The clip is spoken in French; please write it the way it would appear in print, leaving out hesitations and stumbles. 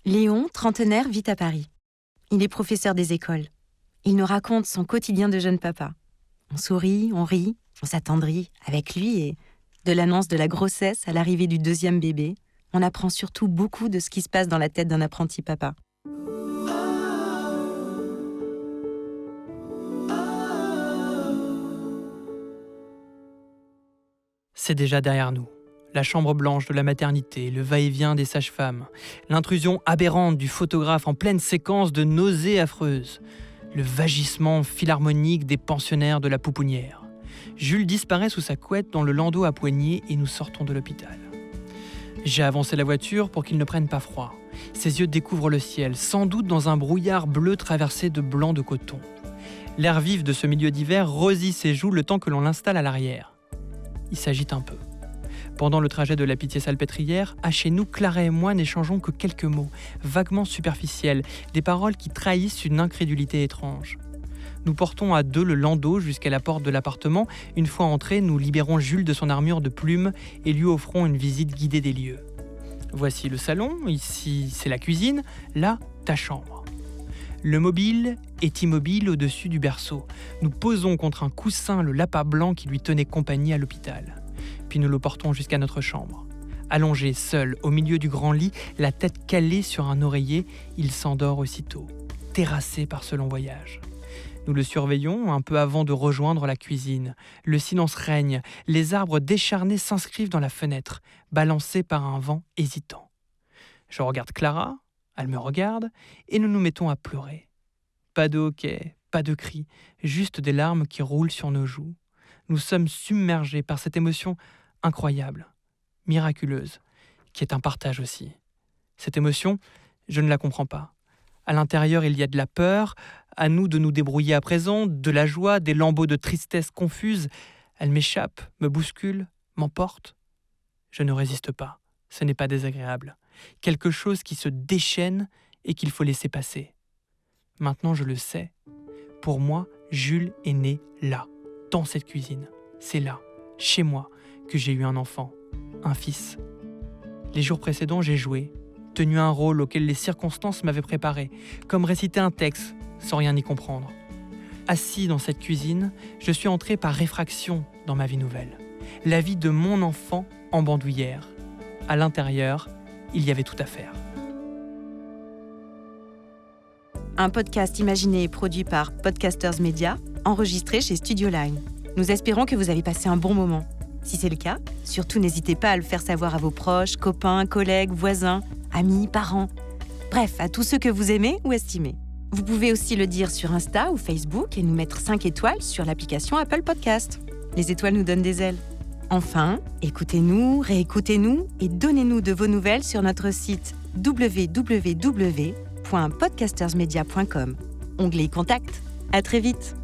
Léon, trentenaire, vit à Paris. Il est professeur des écoles. Il nous raconte son quotidien de jeune papa. On sourit, on rit, on s'attendrit avec lui et, de l'annonce de la grossesse à l'arrivée du deuxième bébé, on apprend surtout beaucoup de ce qui se passe dans la tête d'un apprenti papa. C'est déjà derrière nous. La chambre blanche de la maternité, le va-et-vient des sages-femmes, l'intrusion aberrante du photographe en pleine séquence de nausées affreuses, le vagissement philharmonique des pensionnaires de la pouponnière. Jules disparaît sous sa couette dans le landau à poignée et nous sortons de l'hôpital. J'ai avancé la voiture pour qu'il ne prenne pas froid. Ses yeux découvrent le ciel, sans doute dans un brouillard bleu traversé de blanc de coton. L'air vif de ce milieu d'hiver rosille ses joues le temps que l'on l'installe à l'arrière. Il s'agite un peu. Pendant le trajet de la Pitié-Salpêtrière, à chez nous, Clara et moi n'échangeons que quelques mots, vaguement superficiels, des paroles qui trahissent une incrédulité étrange. Nous portons à deux le landau jusqu'à la porte de l'appartement. Une fois entrés, nous libérons Jules de son armure de plumes et lui offrons une visite guidée des lieux. Voici le salon, ici c'est la cuisine, là ta chambre. Le mobile est immobile au-dessus du berceau. Nous posons contre un coussin le lapin blanc qui lui tenait compagnie à l'hôpital. Puis nous le portons jusqu'à notre chambre. Allongé seul au milieu du grand lit, la tête calée sur un oreiller, il s'endort aussitôt, terrassé par ce long voyage. Nous le surveillons un peu avant de rejoindre la cuisine. Le silence règne, les arbres décharnés s'inscrivent dans la fenêtre, balancés par un vent hésitant. Je regarde Clara, elle me regarde, et nous nous mettons à pleurer. Pas de hoquet, pas de cris, juste des larmes qui roulent sur nos joues. Nous sommes submergés par cette émotion incroyable, miraculeuse, qui est un partage aussi. Cette émotion, je ne la comprends pas. À l'intérieur, il y a de la peur, à nous de nous débrouiller à présent, de la joie, des lambeaux de tristesse confuse. Elle m'échappe, me bouscule, m'emporte. Je ne résiste pas, ce n'est pas désagréable. Quelque chose qui se déchaîne et qu'il faut laisser passer. Maintenant, je le sais. Pour moi, Jules est né là, dans cette cuisine. C'est là, chez moi, que j'ai eu un enfant, un fils. Les jours précédents, j'ai joué, tenu un rôle auquel les circonstances m'avaient préparé, comme réciter un texte sans rien y comprendre. Assis dans cette cuisine, je suis entré par réfraction dans ma vie nouvelle. La vie de mon enfant en bandoulière. À l'intérieur, il y avait tout à faire. Un podcast imaginé et produit par Podcasters Media, enregistré chez Studio Line. Nous espérons que vous avez passé un bon moment. Si c'est le cas, surtout n'hésitez pas à le faire savoir à vos proches, copains, collègues, voisins, amis, parents. Bref, à tous ceux que vous aimez ou estimez. Vous pouvez aussi le dire sur Insta ou Facebook et nous mettre 5 étoiles sur l'application Apple Podcast. Les étoiles nous donnent des ailes. Enfin, écoutez-nous, réécoutez-nous et donnez-nous de vos nouvelles sur notre site www.podcastersmedia.com. Onglet Contact. À très vite.